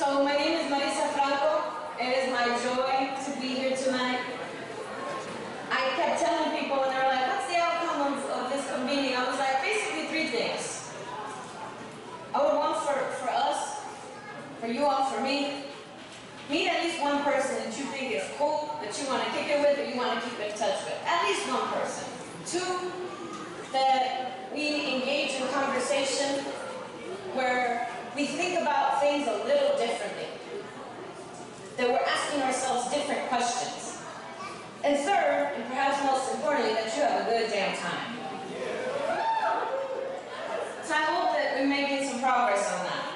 So my name is Marisa Franco. It is my joy to be here tonight. I kept telling people, and they were like, what's the outcome of this convening? I was like, basically 3 things. I would want for us, for you all, for me, meet at least one person that you think is cool, that you want to kick it with, or you want to keep in touch with. At least one person. 2, that we engage in conversation where we think about things a little differently. That we're asking ourselves different questions. And 3rd, and perhaps most importantly, that you have a good damn time. So I hope that we're making some progress on that.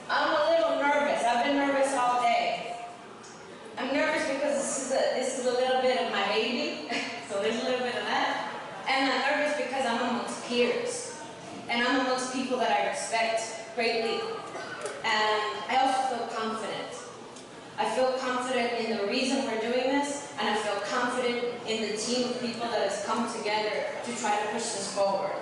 I'm a little nervous. I've been nervous all day. I'm nervous because this is a little bit of my baby, so there's a little bit of that. And I'm nervous because I'm amongst peers. And I'm amongst people that I respect greatly. And I also feel confident. I feel confident in the reason we're doing this, and I feel confident in the team of people that has come together to try to push this forward.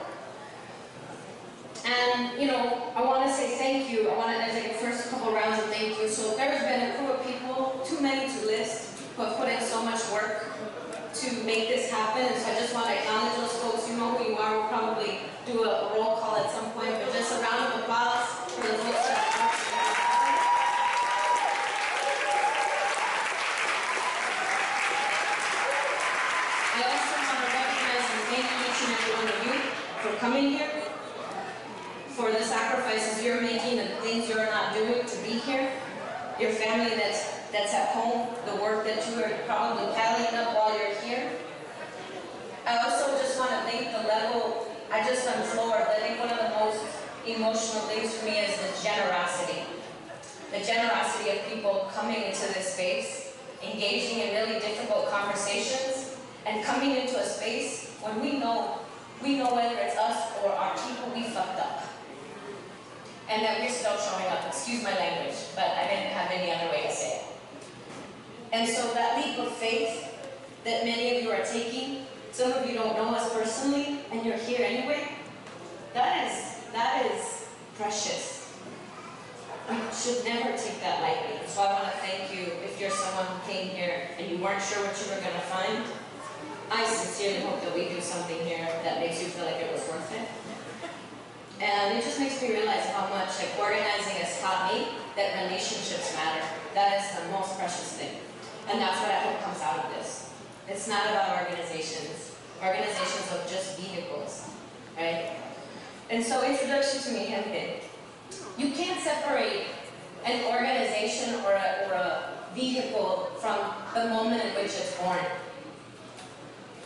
And, you know, I want to say thank you. I want to take the first couple rounds of thank you. So there's been a crew of people, too many to list, who have put in so much work to make this happen. And so I just want to acknowledge those folks. You know who you are. We'll probably do a roll call at some point, but just a round of applause for the folks that have worked together. I also want to recognize and thank each and every one of you for coming here, for the sacrifices you're making and the things you're not doing to be here, your family that's at home, the work that you are probably tallying up while you're here. I also just want to thank the level, I'm floored. I think one of the most emotional things for me is the generosity. The generosity of people coming into this space, engaging in really difficult conversations, and coming into a space when we know whether it's us or our people, we fucked up. And that we're still showing up. Excuse my language, but I didn't have any other way to say it. And so that leap of faith that many of you are taking, some of you don't know us personally, and you're here anyway, that is precious. You should never take that lightly. So I want to thank you if you're someone who came here and you weren't sure what you were going to find. I sincerely hope that we do something here that makes you feel like it was worth it. And it just makes me realize how much organizing has taught me that relationships matter. That is the most precious thing. And that's what I hope comes out of this. It's not about organizations of just vehicles, right? And so introduction to Mijente. You can't separate an organization or a vehicle from the moment in which it's born.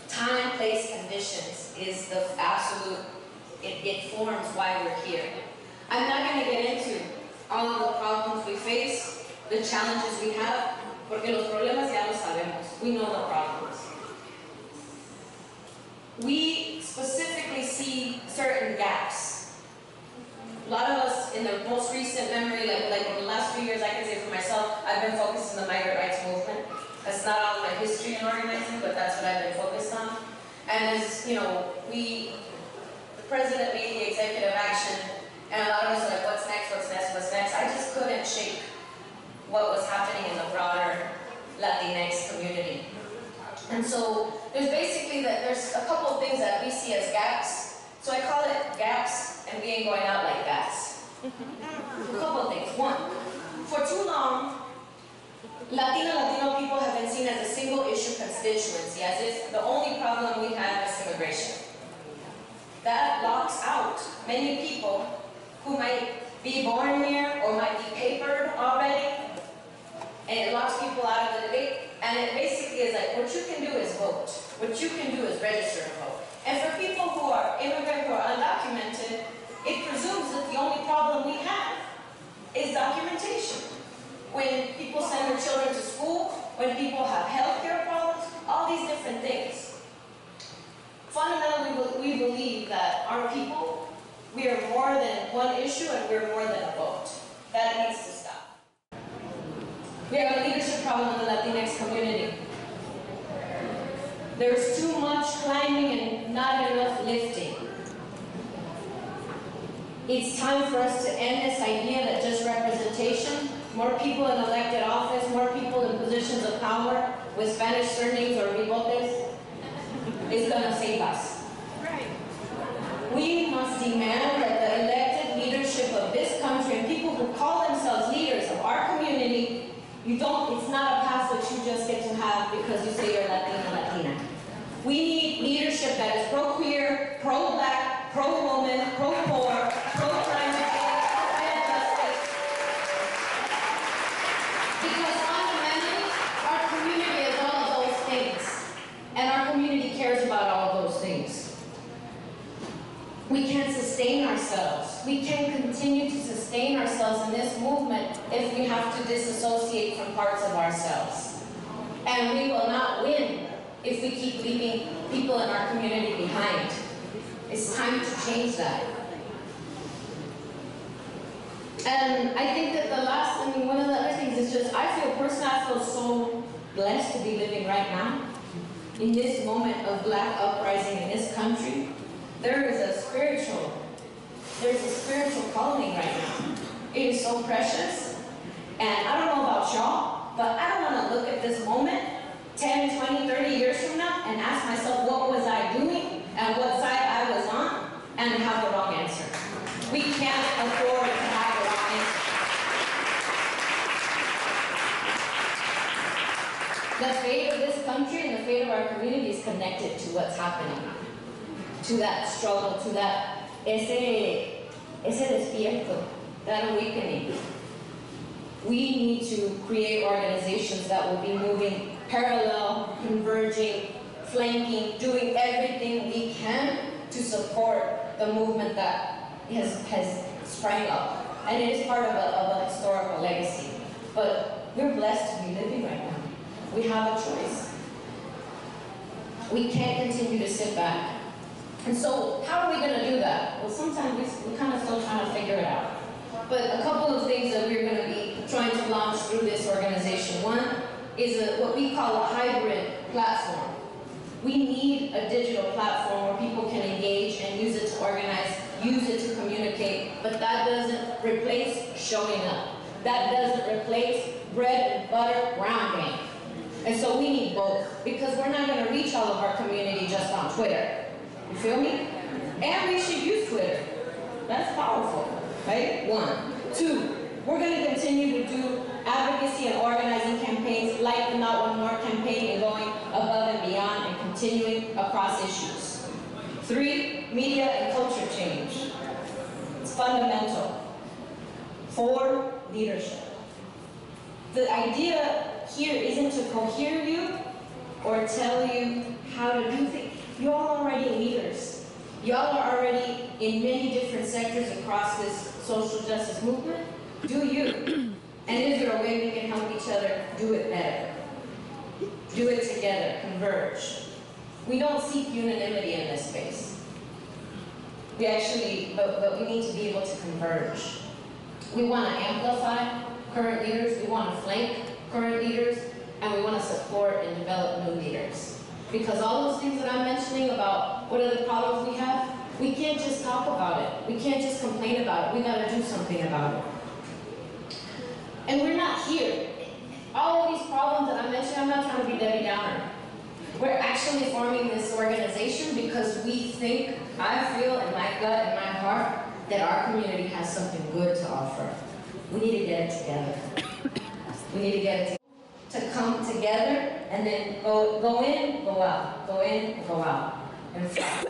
Time, place, conditions is the absolute, it forms why we're here. I'm not going to get into all of the problems we face, the challenges we have, porque los problemas ya los sabemos. We know the problems. We specifically see certain gaps. A lot of us in the most recent memory, like in the last few years, I can say for myself, I've been focused on the migrant rights movement. That's not all my history in organizing, but that's what I've been focused on. And as you know, the president made the executive action, and a lot of us are like, what's next, what's next, what's next? I just couldn't shake what was happening in the broader Latinx community. And so there's a couple of things that we see as gaps. So I call it gaps, and we ain't going out like bats. A couple of things. One, for too long, Latino people have been seen as a single issue constituency, as if the only problem we have is immigration. That locks out many people who might be born here or might be papered already, and it locks people out of the debate. And it basically is like, what you can do is vote. What you can do is register and vote. And for people who are immigrant, who are undocumented, it presumes that the only problem we have is documentation. When people send their children to school, when people have healthcare problems, all these different things. Fundamentally, we believe that our people, we are more than one issue and we're more than a vote. That needs to stop. We have a leadership problem in the Latinx community. There's too much climbing and not enough lifting. It's time for us to end this idea that just representation more people in elected office, more people in positions of power with Spanish surnames or bigotes is going to save us. Right. We must demand that the elected leadership of this country and people who call themselves leaders of our community, it's not a pass that you just get to have because you say you're Latino, Latina. We need leadership that is pro-queer, pro-black, pro-woman, pro-poor, pro-climate change, and justice. Because fundamentally, our community is all of those things. And our community cares about all of those things. We can't sustain ourselves. We can't continue to sustain ourselves in this movement if we have to disassociate from parts of ourselves. And we will not win if we keep leaving people in our community behind. It's time to change that. And I think that one of the other things is just, I feel so blessed to be living right now. In this moment of black uprising in this country, there's a spiritual calling right now. It is so precious. And I don't know about y'all, but I don't want to look at this moment 10, 20, 30 years from now and ask myself what was I doing and what side I was on and have the wrong answer. We can't afford to have the wrong answer. The fate of this country and the fate of our community is connected to what's happening, to that struggle, to that ese despierto, that awakening. We need to create organizations that will be moving parallel, converging, flanking, doing everything we can to support the movement that has sprang up. And it is part of a historical legacy. But we're blessed to be living right now. We have a choice. We can't continue to sit back. And so, how are we going to do that? Well, sometimes we're kind of still trying to figure it out. But a couple of things that we're going to be trying to launch through this organization. One is what we call a hybrid platform. We need a digital platform where people can engage and use it to organize, use it to communicate, but that doesn't replace showing up. That doesn't replace bread and butter ground game. And so we need both, because we're not going to reach all of our community just on Twitter. You feel me? And we should use Twitter. That's powerful, right? 1. 2, we're going to continue to do advocacy and organizing campaigns like the Not One More campaign and going above and beyond and continuing across issues. 3, media and culture change. It's fundamental. 4, leadership. The idea here isn't to cohere you or tell you how to do things. You all are already leaders. Y'all are already in many different sectors across this social justice movement. Do you. And is there a way we can help each other do it better? Do it together, converge. We don't seek unanimity in this space. We actually, but we need to be able to converge. We want to amplify current leaders, we want to flank current leaders, and we want to support and develop new leaders. Because all those things that I'm mentioning about what are the problems we have, we can't just talk about it. We can't just complain about it. We got to do something about it. And we're not here. All of these problems that I'm mentioning, I'm not trying to be Debbie Downer. We're actually forming this organization because we think, I feel in my gut and my heart, that our community has something good to offer. We need to get it together. We need to get it to come together and then go in, go out, go in, go out, and fly.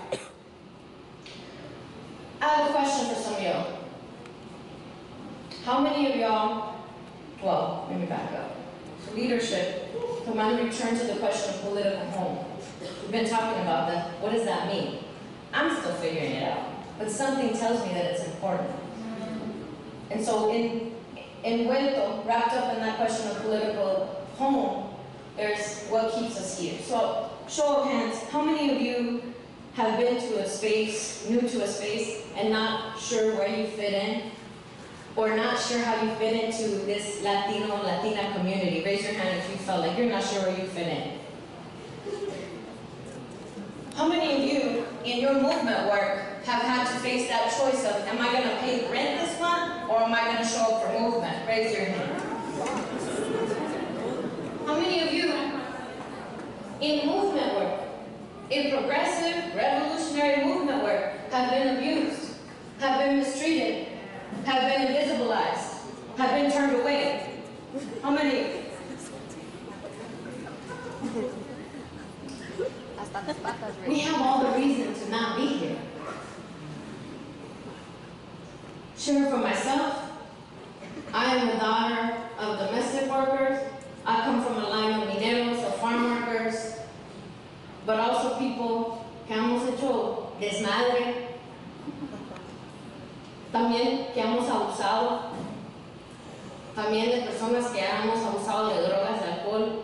I have a question for some of y'all. How many of y'all, well, let me back up. Leadership, come on, return to the question of political home. We've been talking about that. What does that mean? I'm still figuring it out, but something tells me that it's important. And so envuelto, wrapped up in that question of political home, there's what keeps us here. So, show of hands, how many of you have been to a space, new to a space, and not sure where you fit in? Or not sure how you fit into this Latino, Latina community? Raise your hand if you felt like you're not sure where you fit in. How many of you, in your movement work, have had to face that choice of, am I going to pay rent this month, or am I going to show up for movement? Raise your hand. in progressive, revolutionary movement work have been abused, have been mistreated, have been invisibilized, have been turned away. How many? We have all the reason to not be here. Sure, for myself, I am the daughter of domestic workers. I come from a line of mineros, of farm workers, but also people que hemos hecho desmadre, también que hemos abusado, también de personas que hemos abusado de drogas, de alcohol.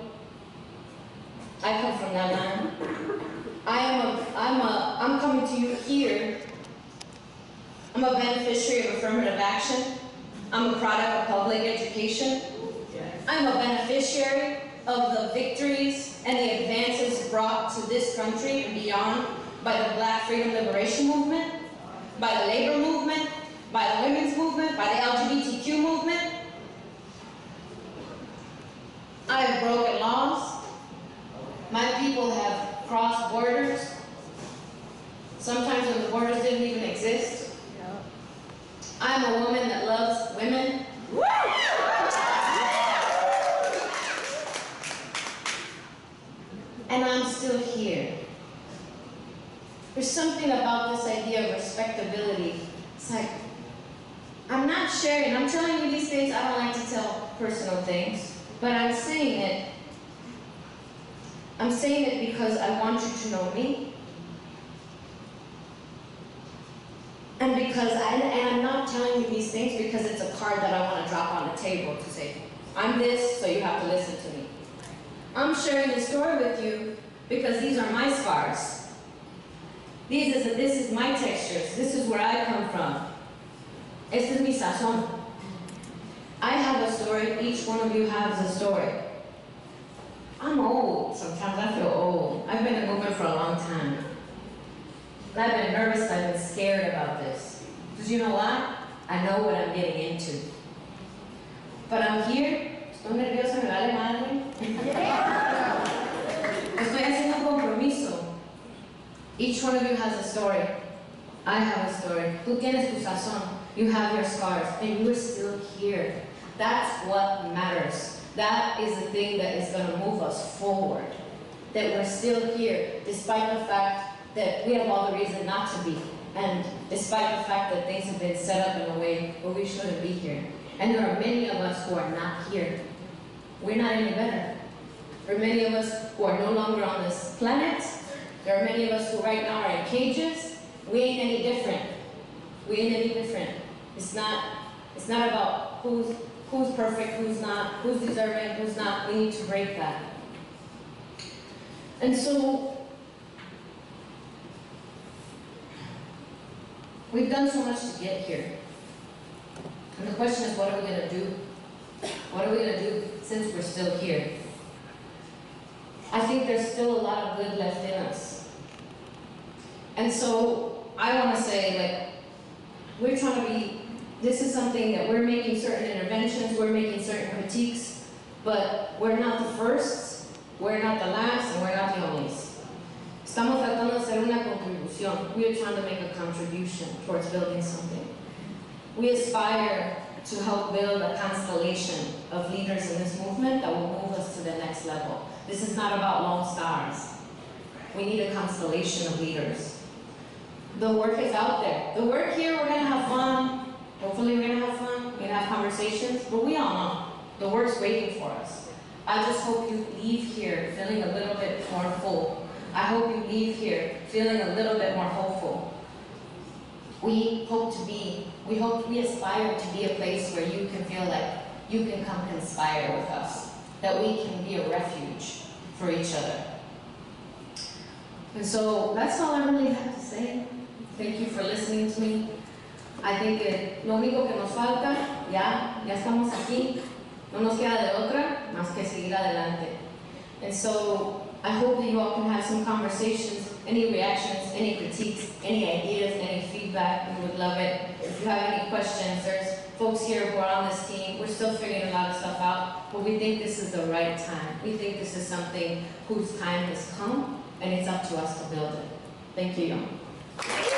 I come from that line. I'm coming to you here. I'm a beneficiary of affirmative action. I'm a product of public education. I'm a beneficiary of the victories and the advances brought to this country and beyond by the Black Freedom Liberation Movement, by the labor movement, by the women's movement, by the LGBTQ movement. I have broken laws. My people have crossed borders, sometimes when the borders didn't even exist. I'm a woman that loves women. And I'm still here. There's something about this idea of respectability. It's like, I'm not sharing, I'm telling you these things, I don't like to tell personal things, but I'm saying it. I'm saying it because I want you to know me. And because I'm not telling you these things because it's a card that I want to drop on the table to say, I'm this, so you have to listen to me. I'm sharing this story with you because these are my scars. This is my textures. This is where I come from. Este es mi sazón. I have a story. Each one of you has a story. I'm old. Sometimes I feel old. I've been in movement for a long time. I've been nervous. I've been scared about this. Because you know what? I know what I'm getting into. But I'm here. Estoy nerviosa, me vale madre. Estoy haciendo un compromiso. Each one of you has a story. I have a story. Tú tienes tu sazón. You have your scars. And you are still here. That's what matters. That is the thing that is going to move us forward. That we're still here, despite the fact that we have all the reason not to be. And despite the fact that things have been set up in a way where we shouldn't be here. And there are many of us who are not here. We're not any better. There are many of us who are no longer on this planet. There are many of us who right now are in cages. We ain't any different. We ain't any different. It's not about who's perfect, who's not, who's deserving, who's not. We need to break that. And so, we've done so much to get here. And the question is, what are we going to do? What are we going to do since we're still here? I think there's still a lot of good left in us. And so, I want to say, like, we're trying to be, this is something that we're making certain interventions, we're making certain critiques, but we're not the first, we're not the last, and we're not the onlys. Estamos tratando de hacer una contribución. We are trying to make a contribution towards building something. We aspire to help build a constellation of leaders in this movement that will move us to the next level. This is not about lone stars. We need a constellation of leaders. The work is out there. The work here, we're gonna have fun. Hopefully we're gonna have fun. We're gonna have conversations, but we all know the work's waiting for us. I just hope you leave here feeling a little bit more full. I hope you leave here feeling a little bit more hopeful. We aspire to be a place where you can feel like you can come conspire with us, that we can be a refuge for each other. And so that's all I really have to say. Thank you for listening to me. I think que lo único que nos falta, ya estamos aquí, no nos queda de otra más que seguir adelante. And so I hope that you all can have some conversations, any reactions, any critiques, any ideas, any feedback. We would love it. If you have any questions, there's folks here who are on this team. We're still figuring a lot of stuff out, but we think this is the right time. We think this is something whose time has come, and it's up to us to build it. Thank you, y'all.